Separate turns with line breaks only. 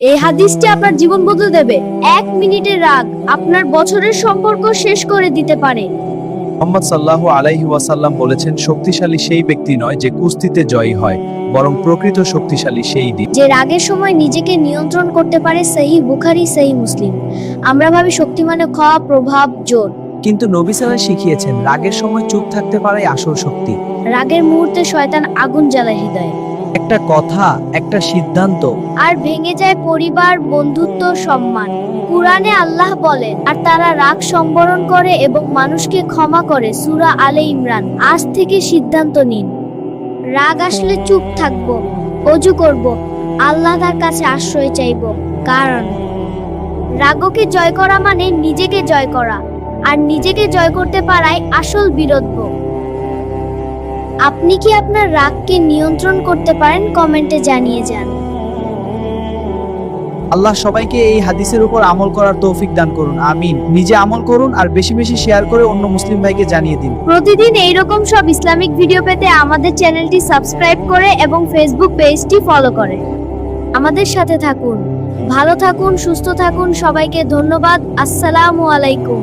এই হাদিসটি আপনার জীবন বদলে দেবে। 1 মিনিটের রাগ আপনার বছরের সম্পর্ক শেষ করে দিতে পারে।
মুহাম্মদ সাল্লাল্লাহু আলাইহি ওয়াসাল্লাম বলেছেন, শক্তিশালী সেই ব্যক্তি নয় যে কুস্তিতে জয়ী হয়, বরং প্রকৃত শক্তিশালী সেই দিন
যে রাগের সময় নিজেকে নিয়ন্ত্রণ করতে পারে। সহিহ বুখারী, সহিহ মুসলিম। আমরা ভাবি শক্তি মানে খাওয়া, প্রভাব, জোর।
কিন্তু নবী সাল্লাল্লাহু শিখিয়েছেন রাগের সময় চুপ থাকতে পারাই আসল শক্তি।
রাগের মুহূর্তে শয়তান আগুন জ্বালায় হৃদয়ে,
একটা কথা, একটা সিদ্ধান্ত,
আর ভেঙে যায় পরিবার, বন্ধুত্ব, সম্মান। কুরআনে আল্লাহ বলেন, আর তারা রাগ সম্বরণ করে এবং মানুষকে ক্ষমা করে। সূরা আলে ইমরান। আজ থেকে সিদ্ধান্ত নিন, রাগ আসলে চুপ থাকবো, অজু করব, আল্লাহর কাছে আশ্রয় চাইব। কারণ রাগকে জয় করা মানে নিজেকে জয় করা, আর নিজেকে জয় করতে পারাই আসল বীরত্ব। আপনি কি আপনার রাগকে নিয়ন্ত্রণ করতে পারেন? কমেন্টে জানিয়ে যান।
আল্লাহ সবাইকে এই হাদিসের উপর আমল করার তৌফিক দান করুন, আমিন। নিজে আমল করুন আর বেশি বেশি শেয়ার করে অন্য মুসলিম ভাইকে জানিয়ে দিন।
প্রতিদিন এইরকম সব ইসলামিক ভিডিও পেতে আমাদের চ্যানেলটি সাবস্ক্রাইব করে এবং ফেসবুক পেজটি ফলো করে আমাদের সাথে থাকুন। ভালো থাকুন, সুস্থ থাকুন। সবাইকে ধন্যবাদ। আসসালামু আলাইকুম।